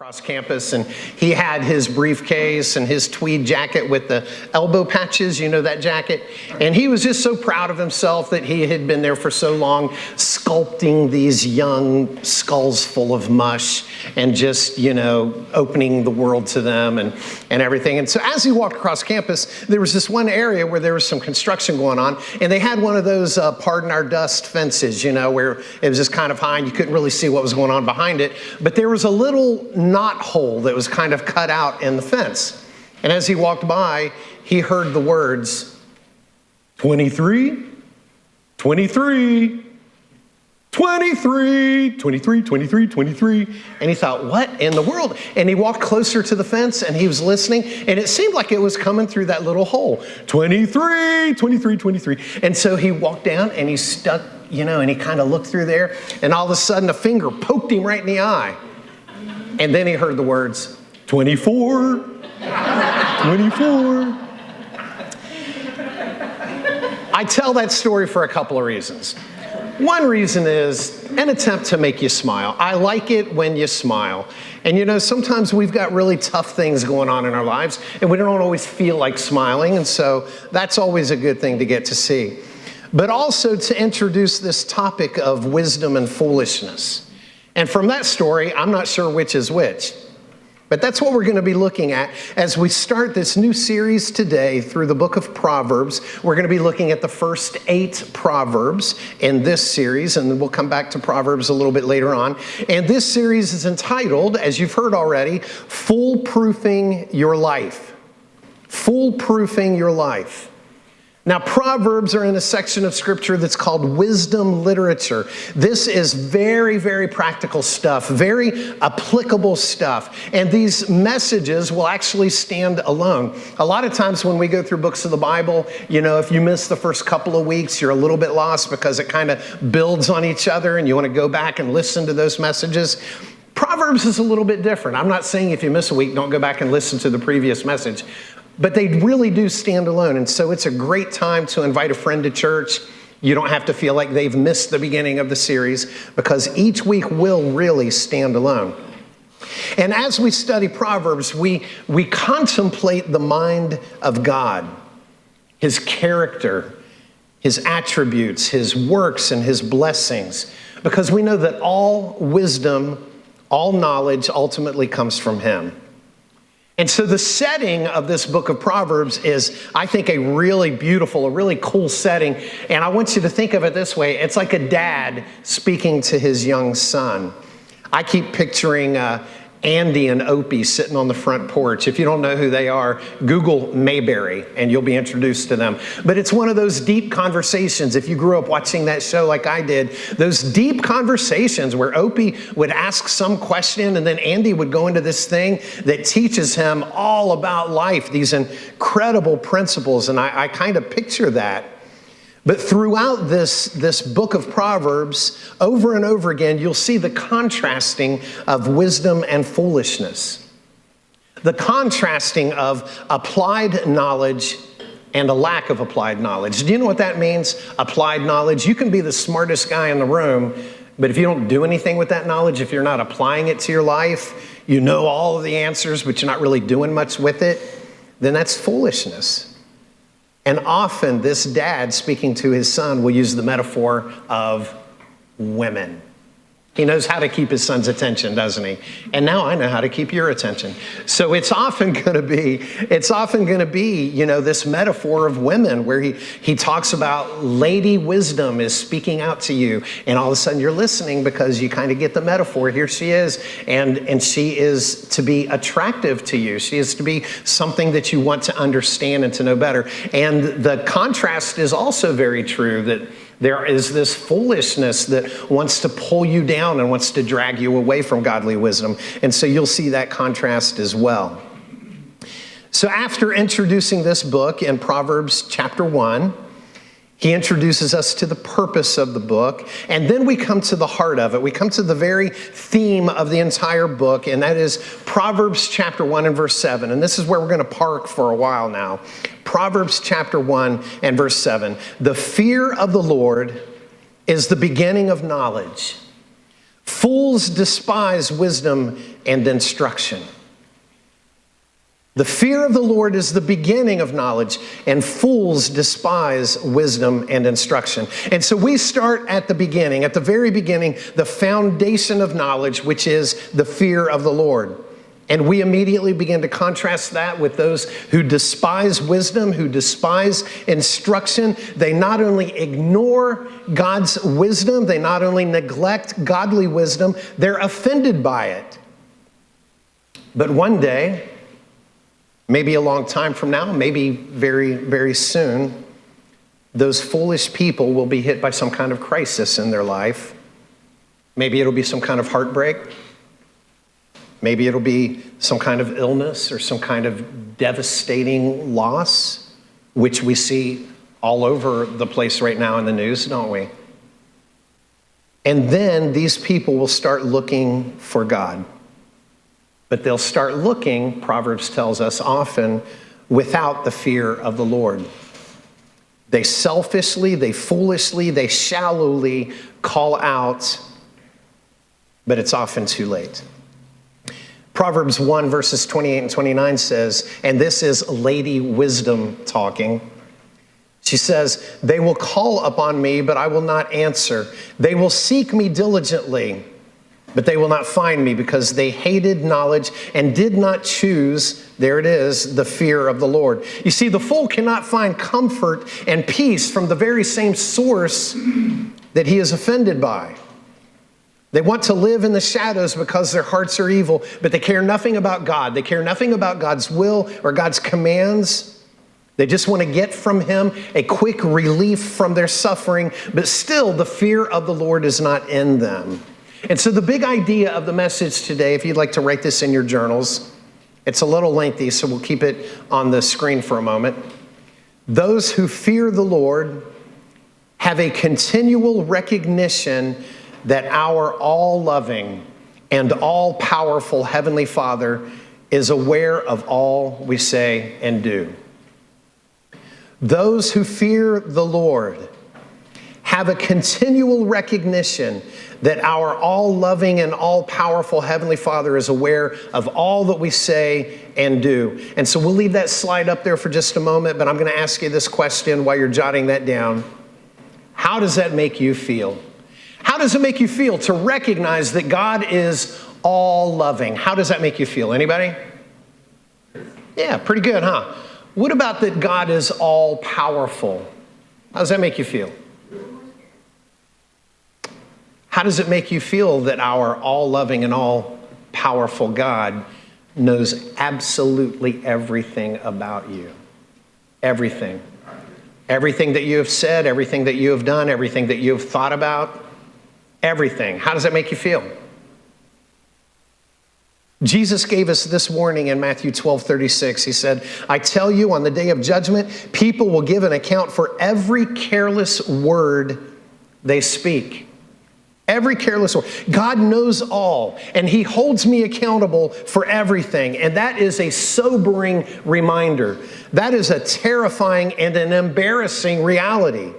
across campus, and he had his briefcase and his tweed jacket with the elbow patches, you know that jacket? And he was just so proud of himself that he had been there for so long sculpting these young skulls full of mush and just, opening the world to them and everything. And so as he walked across campus, there was this one area where there was some construction going on, and they had one of those pardon our dust fences, where it was just kind of high and you couldn't really see what was going on behind it. But there was a little knot hole that was kind of cut out in the fence. And as he walked by, he heard the words, 23, 23, 23, 23, 23, 23. And he thought, what in the world? And he walked closer to the fence and he was listening, and it seemed like it was coming through that little hole. 23, 23, 23. And so he walked down and he stuck, and he kind of looked through there, and all of a sudden a finger poked him right in the eye. And then he heard the words, 24, 24. I tell that story for a couple of reasons. One reason is an attempt to make you smile. I like it when you smile. And sometimes we've got really tough things going on in our lives, and we don't always feel like smiling, and so that's always a good thing to get to see. But also to introduce this topic of wisdom and foolishness. And from that story, I'm not sure which is which. But that's what we're going to be looking at as we start this new series today through the book of Proverbs. We're going to be looking at the first 8 Proverbs in this series, and then we'll come back to Proverbs a little bit later on. And this series is entitled, as you've heard already, Foolproofing Your Life. Foolproofing Your Life. Now, Proverbs are in a section of Scripture that's called wisdom literature. This is very, very practical stuff, very applicable stuff. And these messages will actually stand alone. A lot of times when we go through books of the Bible, if you miss the first couple of weeks, you're a little bit lost because it kind of builds on each other and you want to go back and listen to those messages. Proverbs is a little bit different. I'm not saying if you miss a week, don't go back and listen to the previous message. But they really do stand alone. And so it's a great time to invite a friend to church. You don't have to feel like they've missed the beginning of the series, because each week will really stand alone. And as we study Proverbs, we contemplate the mind of God, His character, His attributes, His works, and His blessings. Because we know that all wisdom, all knowledge ultimately comes from Him. And so the setting of this book of Proverbs is, I think, a really beautiful, a really cool setting. And I want you to think of it this way. It's like a dad speaking to his young son. I keep picturing Andy and Opie sitting on the front porch. If you don't know who they are, Google Mayberry and you'll be introduced to them. But it's one of those deep conversations. If you grew up watching that show like I did, those deep conversations where Opie would ask some question and then Andy would go into this thing that teaches him all about life, these incredible principles. And I kind of picture that. But throughout this book of Proverbs, over and over again, you'll see the contrasting of wisdom and foolishness. The contrasting of applied knowledge and a lack of applied knowledge. Do you know what that means? Applied knowledge. You can be the smartest guy in the room, but if you don't do anything with that knowledge, if you're not applying it to your life, you know all of the answers, but you're not really doing much with it, then that's foolishness. And often this dad speaking to his son will use the metaphor of women. He knows how to keep his son's attention, doesn't he? And now I know how to keep your attention. So it's often going to be, this metaphor of women where he talks about lady wisdom is speaking out to you. And all of a sudden you're listening because you kind of get the metaphor. Here she is. And she is to be attractive to you. She is to be something that you want to understand and to know better. And the contrast is also very true, that there is this foolishness that wants to pull you down and wants to drag you away from godly wisdom. And so you'll see that contrast as well. So after introducing this book in Proverbs chapter 1, he introduces us to the purpose of the book, and then we come to the heart of it. We come to the very theme of the entire book, and that is Proverbs chapter 1 and verse 7. And this is where we're going to park for a while now. Proverbs chapter 1 and verse 7. The fear of the Lord is the beginning of knowledge. Fools despise wisdom and instruction. The fear of the Lord is the beginning of knowledge, and fools despise wisdom and instruction. And so we start at the beginning, at the very beginning, the foundation of knowledge, which is the fear of the Lord. And we immediately begin to contrast that with those who despise wisdom, who despise instruction. They not only ignore God's wisdom, they not only neglect godly wisdom, they're offended by it. But one day, maybe a long time from now, maybe very, very soon, those foolish people will be hit by some kind of crisis in their life. Maybe it'll be some kind of heartbreak. Maybe it'll be some kind of illness or some kind of devastating loss, which we see all over the place right now in the news, don't we? And then these people will start looking for God. But they'll start looking, Proverbs tells us often, without the fear of the Lord. They selfishly, they foolishly, they shallowly call out, but it's often too late. Proverbs 1 verses 28 and 29 says, and this is Lady Wisdom talking. She says, they will call upon me, but I will not answer. They will seek me diligently, but they will not find me, because they hated knowledge and did not choose, there it is, the fear of the Lord. You see, the fool cannot find comfort and peace from the very same source that he is offended by. They want to live in the shadows because their hearts are evil, but they care nothing about God. They care nothing about God's will or God's commands. They just want to get from him a quick relief from their suffering, but still the fear of the Lord is not in them. And so the big idea of the message today, if you'd like to write this in your journals, it's a little lengthy, so we'll keep it on the screen for a moment. Those who fear the Lord have a continual recognition that our all-loving and all-powerful Heavenly Father is aware of all we say and do. Those who fear the Lord have a continual recognition that our all-loving and all-powerful Heavenly Father is aware of all that we say and do. And so we'll leave that slide up there for just a moment, but I'm going to ask you this question while you're jotting that down. How does that make you feel? How does it make you feel to recognize that God is all-loving? How does that make you feel? Anybody? Yeah, pretty good, huh? What about that God is all-powerful? How does that make you feel? How does it make you feel that our all-loving and all-powerful God knows absolutely everything about you? Everything. Everything that you have said, everything that you have done, everything that you have thought about, everything. How does that make you feel? Jesus gave us this warning in Matthew 12:36. He said, I tell you, on the day of judgment, people will give an account for every careless word they speak. Every careless word. God knows all, and he holds me accountable for everything. And that is a sobering reminder. That is a terrifying and an embarrassing reality.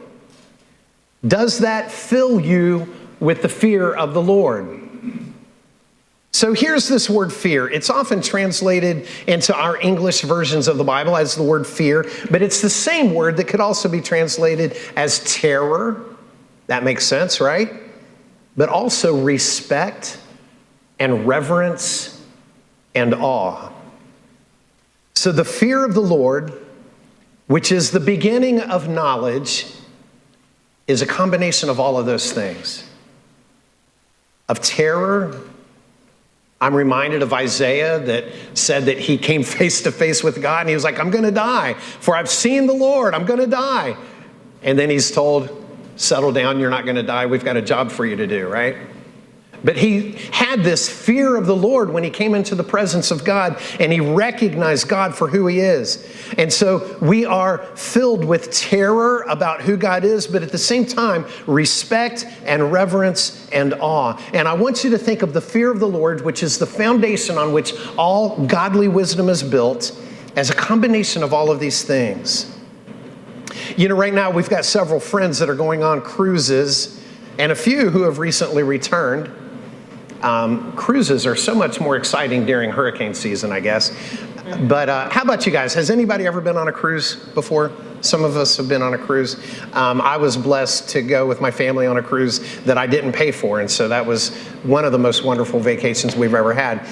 Does that fill you with the fear of the Lord? So here's this word fear. It's often translated into our English versions of the Bible as the word fear, but it's the same word that could also be translated as terror. That makes sense, right? But also respect and reverence and awe. So the fear of the Lord, which is the beginning of knowledge, is a combination of all of those things. Of terror. I'm reminded of Isaiah that said that he came face to face with God and he was like, I'm going to die, for I've seen the Lord, I'm going to die. And then he's told, settle down, you're not going to die, we've got a job for you to do, right? But he had this fear of the Lord when he came into the presence of God, and he recognized God for who he is. And so we are filled with terror about who God is, but at the same time, respect and reverence and awe. And I want you to think of the fear of the Lord, which is the foundation on which all godly wisdom is built, as a combination of all of these things. You know, right now we've got several friends that are going on cruises and a few who have recently returned. Cruises are so much more exciting during hurricane season, I guess. But how about you guys? Has anybody ever been on a cruise before? Some of us have been on a cruise. I was blessed to go with my family on a cruise that I didn't pay for, and so that was one of the most wonderful vacations we've ever had.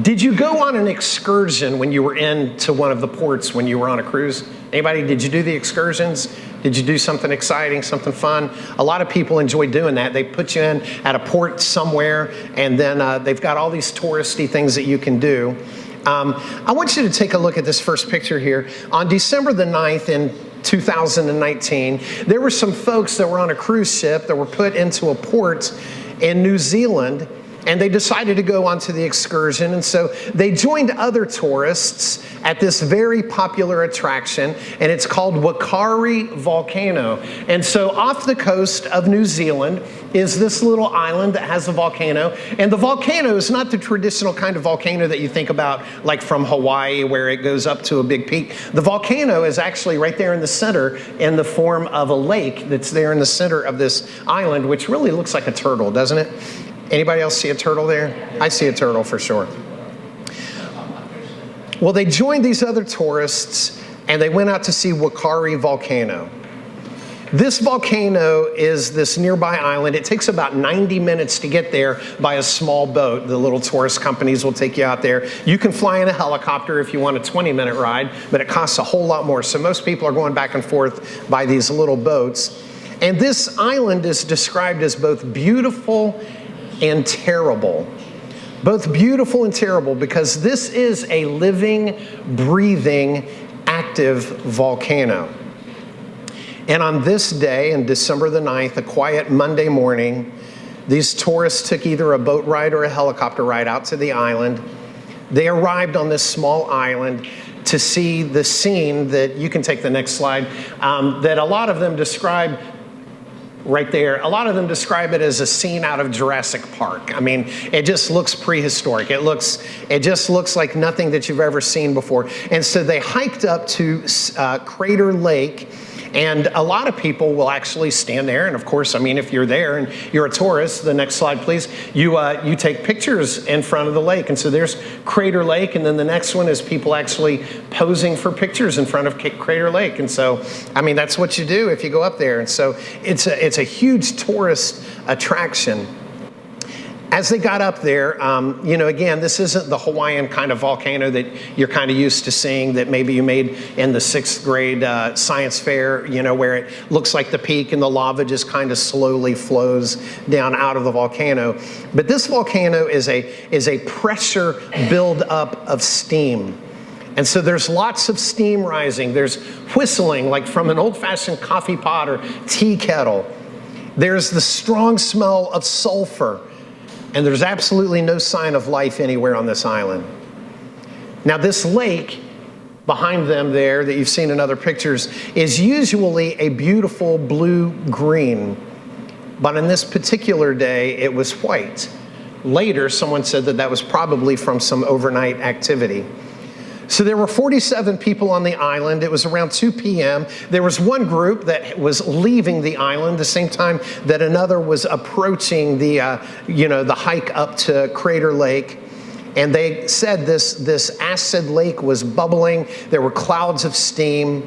Did you go on an excursion when you were into one of the ports when you were on a cruise? Anybody, did you do the excursions? Did you do something exciting, something fun? A lot of people enjoy doing that. They put you in at a port somewhere, and then they've got all these touristy things that you can do. I want you to take a look at this first picture here. On December the 9th in 2019, there were some folks that were on a cruise ship that were put into a port in New Zealand, and they decided to go onto the excursion, and so they joined other tourists at this very popular attraction, and it's called Wakari Volcano. And so off the coast of New Zealand is this little island that has a volcano, and the volcano is not the traditional kind of volcano that you think about, like from Hawaii, where it goes up to a big peak. The volcano is actually right there in the center in the form of a lake that's there in the center of this island, which really looks like a turtle, doesn't it? Anybody else see a turtle there? I see a turtle for sure. Well, they joined these other tourists and they went out to see Wakari Volcano. This volcano is this nearby island. It takes about 90 minutes to get there by a small boat. The little tourist companies will take you out there. You can fly in a helicopter if you want a 20-minute ride, but it costs a whole lot more. So most people are going back and forth by these little boats. And this island is described as both beautiful and terrible. Both beautiful and terrible, because this is a living, breathing, active volcano. And on this day, on December the 9th, a quiet Monday morning, these tourists took either a boat ride or a helicopter ride out to the island. They arrived on this small island to see the scene that, you can take the next slide, that a lot of them describe right there. A lot of them describe it as a scene out of Jurassic Park. I mean, it just looks prehistoric. It just looks like nothing that you've ever seen before. And so they hiked up to Crater Lake, and a lot of people will actually stand there. And of course, I mean, if you're there and you're a tourist, the next slide, please, you take pictures in front of the lake. And so there's Crater Lake, and then the next one is people actually posing for pictures in front of Crater Lake. And so, I mean, that's what you do if you go up there. And so it's a huge tourist attraction. As they got up there, again, this isn't the Hawaiian kind of volcano that you're kind of used to seeing that maybe you made in the 6th grade science fair, where it looks like the peak and the lava just kind of slowly flows down out of the volcano. But this volcano is a pressure buildup of steam. And so there's lots of steam rising. There's whistling like from an old-fashioned coffee pot or tea kettle. There's the strong smell of sulfur. And there's absolutely no sign of life anywhere on this island. Now, this lake behind them there that you've seen in other pictures is usually a beautiful blue-green. But on this particular day, it was white. Later, someone said that was probably from some overnight activity. So there were 47 people on the island. It was around 2 p.m. There was one group that was leaving the island the same time that another was approaching the hike up to Crater Lake. And they said this acid lake was bubbling. There were clouds of steam.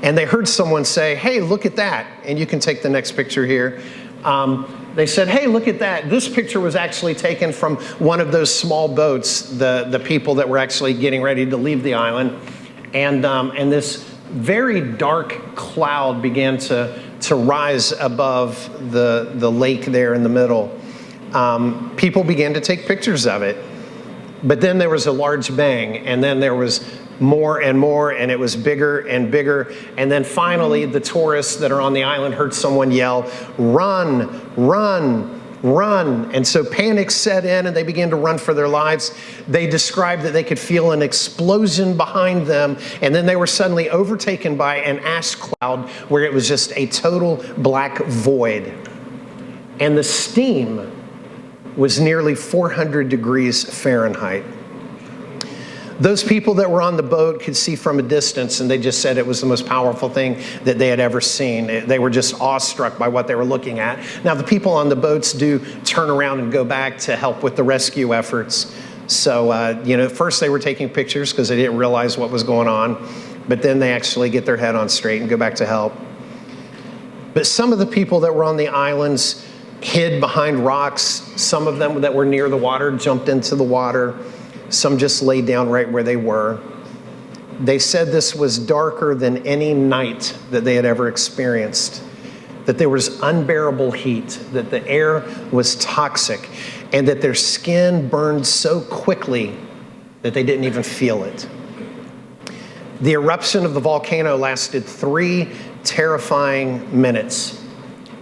And they heard someone say, "Hey, look at that." And you can take the next picture here. They said, "Hey, look at that." This picture was actually taken from one of those small boats, the people that were actually getting ready to leave the island. And this very dark cloud began to rise above the lake there in the middle. People began to take pictures of it. But then there was a large bang, and then there was more and more, and it was bigger and bigger. And then finally, the tourists that are on the island heard someone yell, "Run, run, run." And so panic set in, and they began to run for their lives. They described that they could feel an explosion behind them, and then they were suddenly overtaken by an ash cloud where it was just a total black void. And the steam was nearly 400 degrees Fahrenheit. Those people that were on the boat could see from a distance, and they just said it was the most powerful thing that they had ever seen. They were just awestruck by what they were looking at. Now, the people on the boats do turn around and go back to help with the rescue efforts. So, at first they were taking pictures because they didn't realize what was going on, but then they actually get their head on straight and go back to help. But some of the people that were on the islands hid behind rocks. Some of them that were near the water jumped into the water. Some just laid down right where they were. They said this was darker than any night that they had ever experienced, that there was unbearable heat, that the air was toxic, and that their skin burned so quickly that they didn't even feel it. The eruption of the volcano lasted 3 terrifying minutes,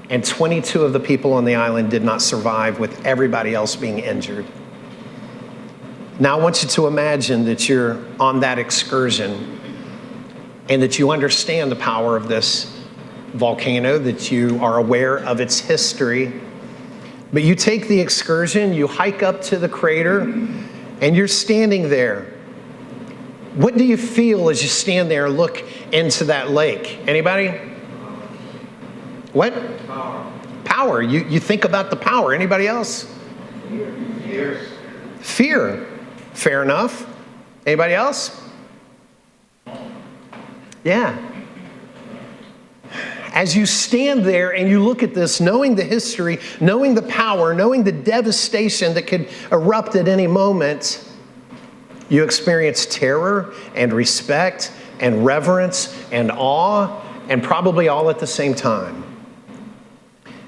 and 22 of the people on the island did not survive, with everybody else being injured. Now I want you to imagine that you're on that excursion and that you understand the power of this volcano, that you are aware of its history. But you take the excursion, you hike up to the crater, and you're standing there. What do you feel as you stand there and look into that lake? Anybody? What? Power. You think about the power. Anybody else? Fear. Fair enough. Anybody else? Yeah. As you stand there and you look at this, knowing the history, knowing the power, knowing the devastation that could erupt at any moment, you experience terror and respect and reverence and awe, and probably all at the same time.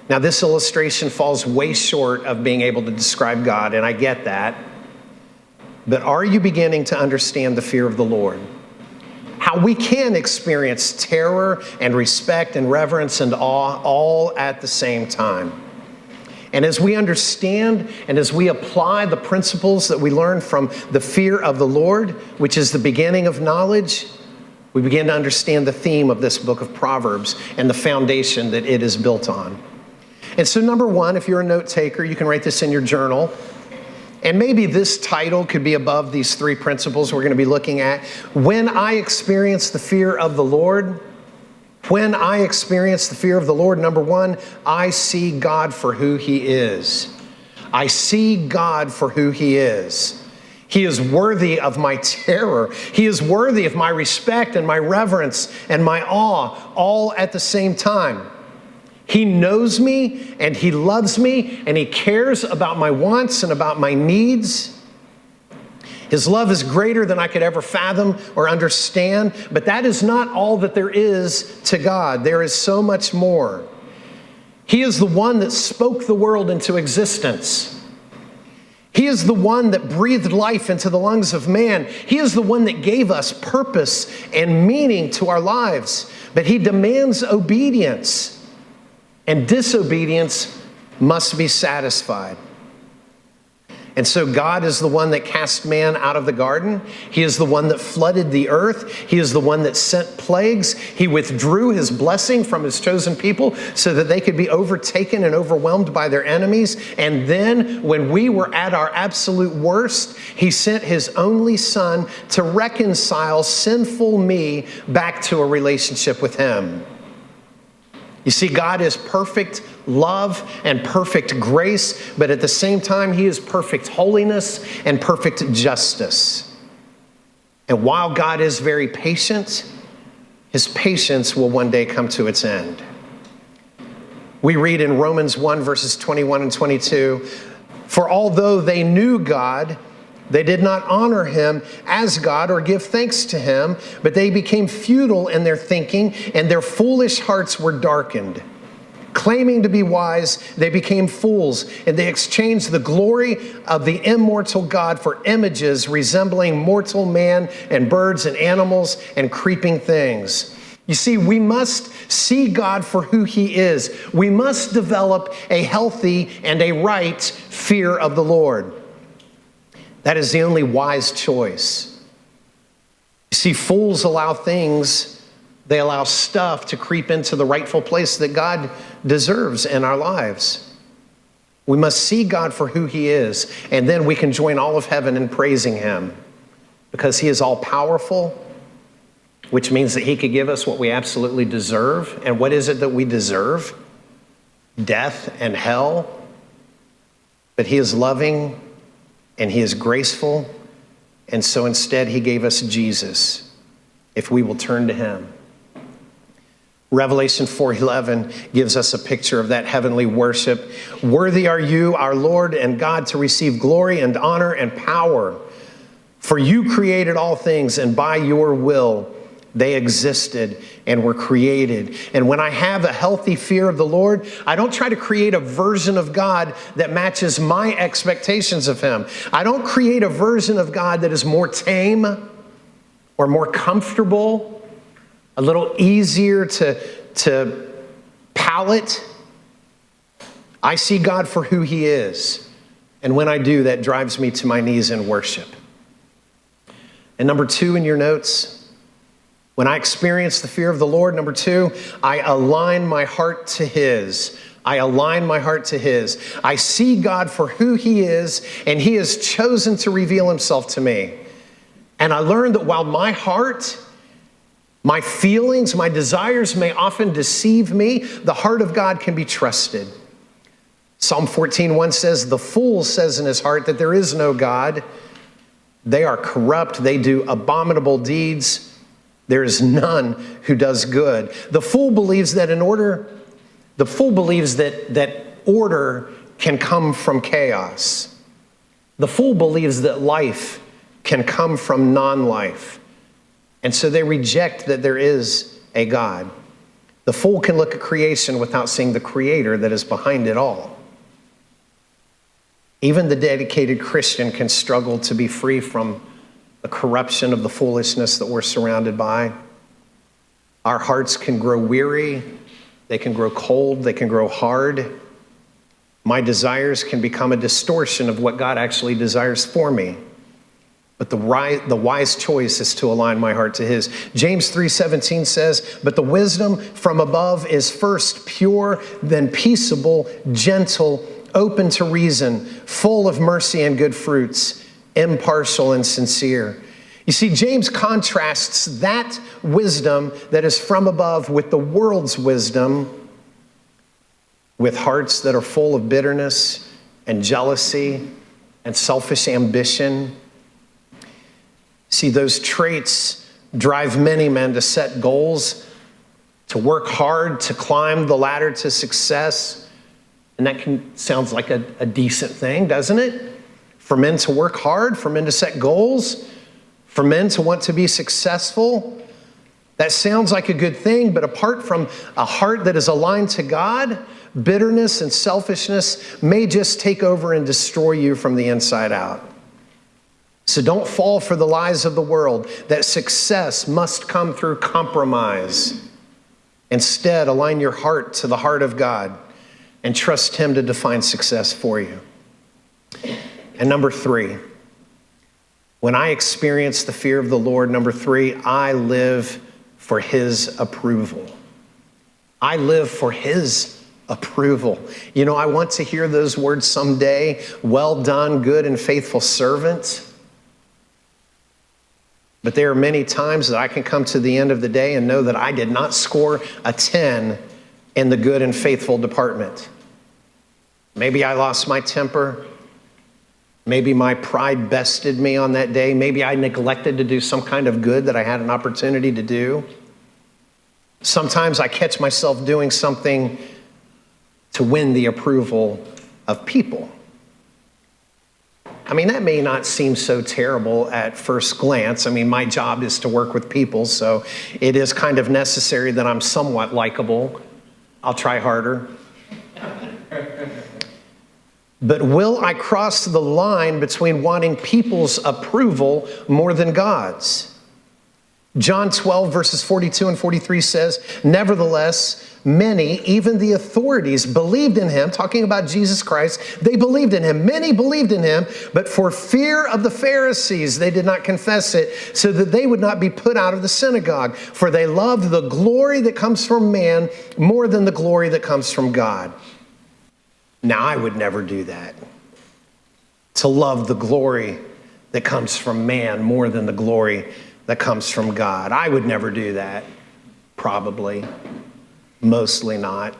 Now, this illustration falls way short of being able to describe God, and I get that. But are you beginning to understand the fear of the Lord? How we can experience terror and respect and reverence and awe all at the same time. And as we understand and as we apply the principles that we learn from the fear of the Lord, which is the beginning of knowledge, we begin to understand the theme of this book of Proverbs and the foundation that it is built on. And so number one, if you're a note taker, you can write this in your journal. And maybe this title could be above these 3 principles we're going to be looking at. When I experience the fear of the Lord, when I experience the fear of the Lord, number one, I see God for who He is. I see God for who He is. He is worthy of my terror. He is worthy of my respect and my reverence and my awe, all at the same time. He knows me and He loves me and He cares about my wants and about my needs. His love is greater than I could ever fathom or understand, but that is not all that there is to God. There is so much more. He is the one that spoke the world into existence. He is the one that breathed life into the lungs of man. He is the one that gave us purpose and meaning to our lives, but He demands obedience. And disobedience must be satisfied. And so God is the one that cast man out of the garden. He is the one that flooded the earth. He is the one that sent plagues. He withdrew His blessing from His chosen people so that they could be overtaken and overwhelmed by their enemies. And then when we were at our absolute worst, He sent His only Son to reconcile sinful me back to a relationship with Him. You see, God is perfect love and perfect grace, but at the same time, He is perfect holiness and perfect justice. And while God is very patient, His patience will one day come to its end. We read in Romans 1, verses 21 and 22, "For although they knew God, they did not honor Him as God or give thanks to Him, but they became futile in their thinking, and their foolish hearts were darkened. Claiming to be wise, they became fools, and they exchanged the glory of the immortal God for images resembling mortal man and birds and animals and creeping things." You see, we must see God for who He is. We must develop a healthy and a right fear of the Lord. That is the only wise choice. You see, fools allow things, they allow stuff to creep into the rightful place that God deserves in our lives. We must see God for who He is, and then we can join all of heaven in praising Him. because he is all powerful, which means that he could give us what we absolutely deserve. And what is it that we deserve? Death and hell. But he is loving and he is graceful. And so instead he gave us Jesus, if we will turn to him. Revelation 4:11 gives us a picture of that heavenly worship. Worthy are you, our Lord and God, to receive glory and honor and power. For you created all things, and by your will they existed and were created. And when I have a healthy fear of the Lord, I don't try to create a version of God that matches my expectations of him. I don't create a version of God that is more tame or more comfortable, a little easier to palate. I see God for who he is. And when I do, that drives me to my knees in worship. And number 2 in your notes, when I experience the fear of the Lord, number 2, I align my heart to his. I align my heart to his. I see God for who he is, and he has chosen to reveal himself to me. And I learned that while my heart, my feelings, my desires may often deceive me, the heart of God can be trusted. Psalm 14:1 says, the fool says in his heart that there is no God. They are corrupt. They do abominable deeds. There is none who does good. The fool believes that that order can come from chaos. The fool believes that life can come from non-life. And so they reject that there is a God. The fool can look at creation without seeing the creator that is behind it all. Even the dedicated Christian can struggle to be free from the corruption of the foolishness that we're surrounded by. Our hearts can grow weary. They can grow cold. They can grow hard. My desires can become a distortion of what God actually desires for me. But the wise choice is to align my heart to his. James 3:17 says, but the wisdom from above is first pure, then peaceable, gentle, open to reason, full of mercy and good fruits, impartial and sincere. You see, James contrasts that wisdom that is from above with the world's wisdom, with hearts that are full of bitterness and jealousy and selfish ambition. See, those traits drive many men to set goals, to work hard, to climb the ladder to success. And that sounds like a decent thing, doesn't it? For men to work hard, for men to set goals, for men to want to be successful. That sounds like a good thing, but apart from a heart that is aligned to God, bitterness and selfishness may just take over and destroy you from the inside out. So don't fall for the lies of the world that success must come through compromise. Instead, align your heart to the heart of God and trust him to define success for you. And number 3, when I experience the fear of the Lord, number 3, I live for his approval. I live for his approval. You know, I want to hear those words someday. Well done, good and faithful servant. But there are many times that I can come to the end of the day and know that I did not score a 10 in the good and faithful department. Maybe I lost my temper. Maybe my pride bested me on that day. Maybe I neglected to do some kind of good that I had an opportunity to do. Sometimes I catch myself doing something to win the approval of people. I mean, that may not seem so terrible at first glance. I mean, my job is to work with people, so it is kind of necessary that I'm somewhat likable. I'll try harder. But will I cross the line between wanting people's approval more than God's? John 12, verses 42 and 43 says, nevertheless, many, even the authorities, believed in him, talking about Jesus Christ. They believed in him. Many believed in him, but for fear of the Pharisees, they did not confess it, so that they would not be put out of the synagogue. For they loved the glory that comes from man more than the glory that comes from God. Now, I would never do that. To love the glory that comes from man more than the glory that comes from God. I would never do that, probably. Mostly not.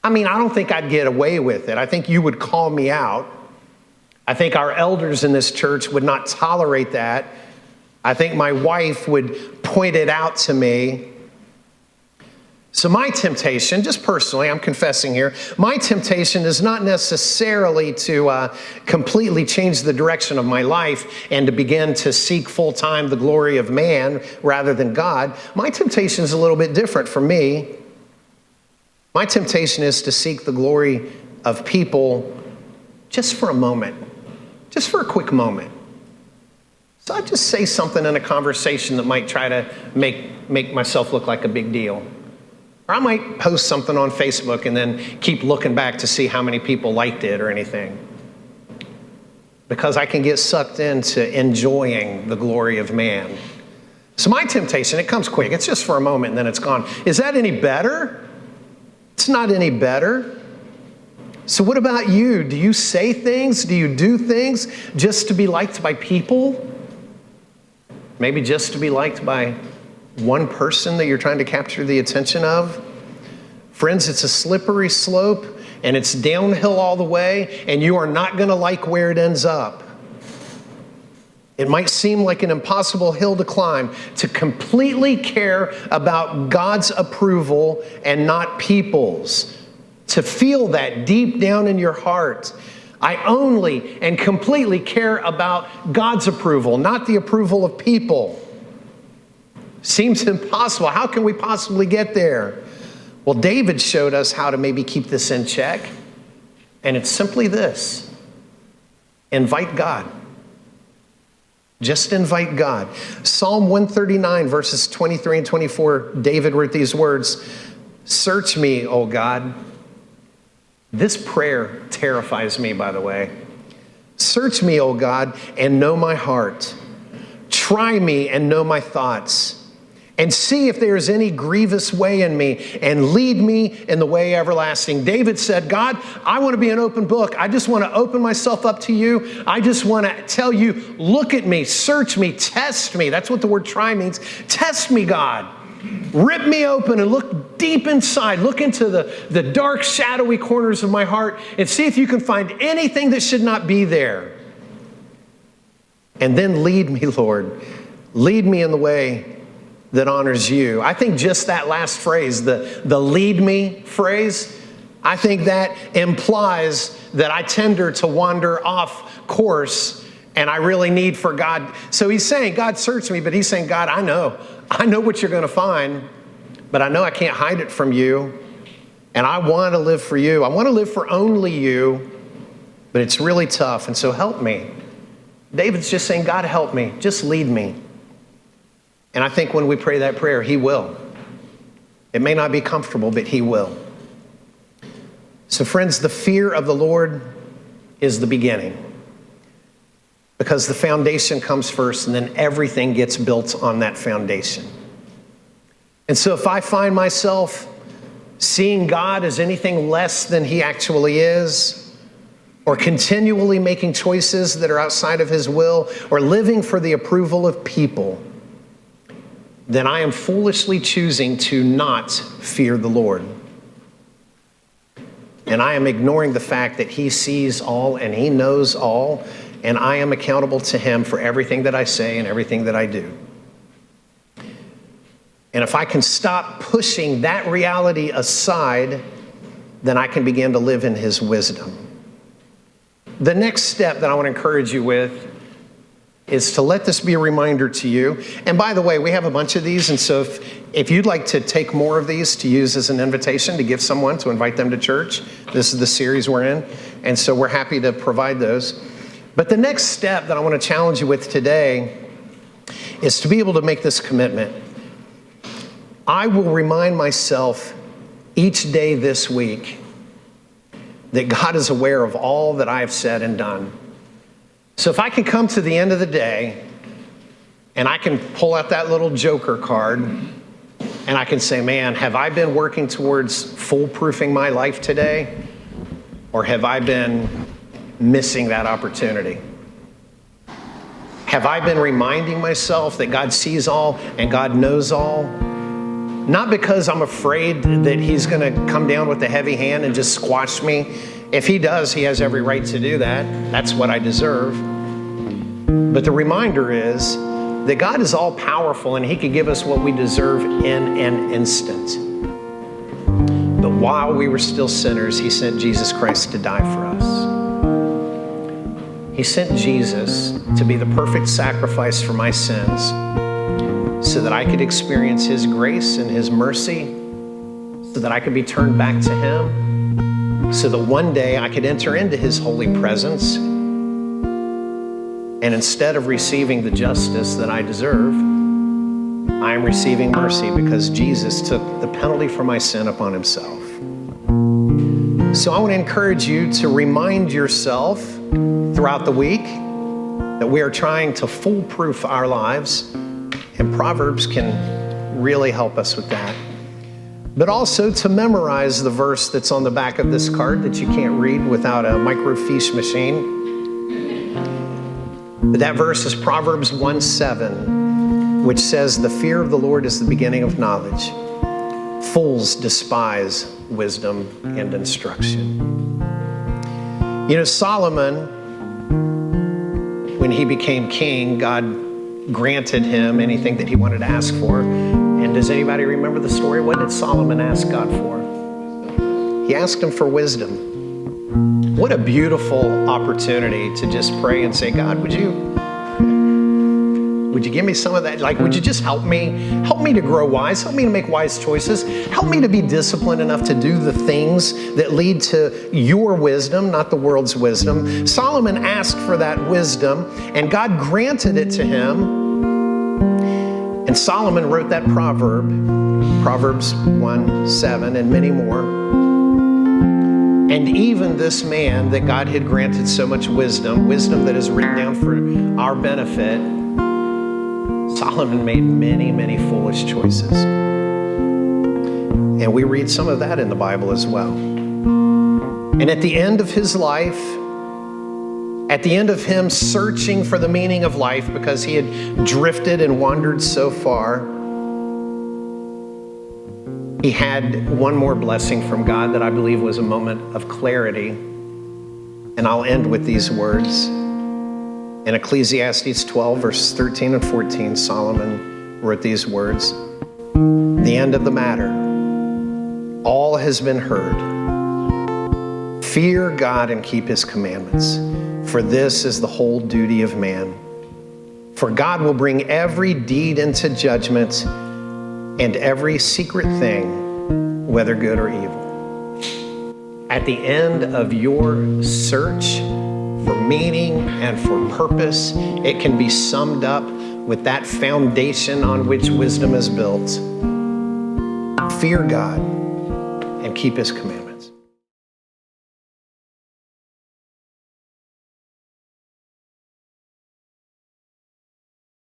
I mean, I don't think I'd get away with it. I think you would call me out. I think our elders in this church would not tolerate that. I think my wife would point it out to me. So my temptation, just personally, I'm confessing here, my temptation is not necessarily to completely change the direction of my life and to begin to seek full-time the glory of man rather than God. My temptation is a little bit different for me. My temptation is to seek the glory of people just for a moment, just for a quick moment. So I just say something in a conversation that might try to make myself look like a big deal. Or I might post something on Facebook and then keep looking back to see how many people liked it or anything. Because I can get sucked into enjoying the glory of man. So my temptation, it comes quick. It's just for a moment and then it's gone. Is that any better? It's not any better. So what about you? Do you say things? Do you do things just to be liked by people? Maybe just to be liked by one person that you're trying to capture the attention of? Friends, it's a slippery slope and it's downhill all the way, and you are not going to like where it ends up. It might seem like an impossible hill to climb to completely care about God's approval and not people's. To feel that deep down in your heart. I only and completely care about God's approval, not the approval of people. Seems impossible. How can we possibly get there? Well, David showed us how to maybe keep this in check. And it's simply this. Invite God. Just invite God. Psalm 139, verses 23 and 24, David wrote these words, "Search me, O God." This prayer terrifies me, by the way. "Search me, O God, and know my heart. Try me and know my thoughts. And see if there is any grievous way in me, and lead me in the way everlasting." David said, God, I want to be an open book. I just want to open myself up to you. I just want to tell you, look at me, search me, test me. That's what the word try means. Test me, God. Rip me open and look deep inside. Look into the dark, shadowy corners of my heart and see if you can find anything that should not be there. And then lead me, Lord. Lead me in the way that honors you. I think just that last phrase, the lead me phrase, I think that implies that I tend to wander off course and I really need for God. So he's saying, God, search me, but he's saying, God, I know what you're going to find, but I know I can't hide it from you. And I want to live for you. I want to live for only you, but it's really tough. And so help me. David's just saying, God, help me. Just lead me. And I think when we pray that prayer, he will. It may not be comfortable, but he will. So friends, the fear of the Lord is the beginning. Because the foundation comes first, and then everything gets built on that foundation. And so if I find myself seeing God as anything less than he actually is, or continually making choices that are outside of his will, or living for the approval of people, then I am foolishly choosing to not fear the Lord. And I am ignoring the fact that he sees all and he knows all, and I am accountable to him for everything that I say and everything that I do. And if I can stop pushing that reality aside, then I can begin to live in his wisdom. The next step that I want to encourage you with is to let this be a reminder to you. And by the way, we have a bunch of these, and so if you'd like to take more of these to use as an invitation to give someone, to invite them to church, this is the series we're in, and so we're happy to provide those. But the next step that I want to challenge you with today is to be able to make this commitment. I will remind myself each day this week that God is aware of all that I have said and done. So if I can come to the end of the day and I can pull out that little joker card and I can say, man, have I been working towards foolproofing my life today? Or have I been missing that opportunity? Have I been reminding myself that God sees all and God knows all? Not because I'm afraid that he's going to come down with a heavy hand and just squash me. If he does, he has every right to do that. That's what I deserve. But the reminder is that God is all powerful and he could give us what we deserve in an instant. But while we were still sinners, he sent Jesus Christ to die for us. He sent Jesus to be the perfect sacrifice for my sins so that I could experience his grace and his mercy, so that I could be turned back to him, so that one day I could enter into his holy presence. And instead of receiving the justice that I deserve, I am receiving mercy because Jesus took the penalty for my sin upon himself. So I want to encourage you to remind yourself throughout the week that we are trying to foolproof our lives, and Proverbs can really help us with that. But also to memorize the verse that's on the back of this card that you can't read without a microfiche machine. But that verse is Proverbs 1:7, which says, "The fear of the Lord is the beginning of knowledge. Fools despise wisdom and instruction." You know, Solomon, when he became king, God granted him anything that he wanted to ask for. And does anybody remember the story? What did Solomon ask God for? He asked him for wisdom. What a beautiful opportunity to just pray and say, God, would you give me some of that? Like, would you just help me? Help me to grow wise. Help me to make wise choices. Help me to be disciplined enough to do the things that lead to your wisdom, not the world's wisdom. Solomon asked for that wisdom, and God granted it to him. And Solomon wrote that proverb, Proverbs 1:7, and many more. And even this man that God had granted so much wisdom that is written down for our benefit, Solomon made many, many foolish choices. And we read some of that in the Bible as well. And at the end of his life, at the end of him searching for the meaning of life because he had drifted and wandered so far, he had one more blessing from God that I believe was a moment of clarity. And I'll end with these words. In Ecclesiastes 12, verse 13 and 14, Solomon wrote these words, "The end of the matter, all has been heard. Fear God and keep his commandments, for this is the whole duty of man. For God will bring every deed into judgment and every secret thing, whether good or evil." At the end of your search for meaning and for purpose, it can be summed up with that foundation on which wisdom is built. Fear God and keep his commandments.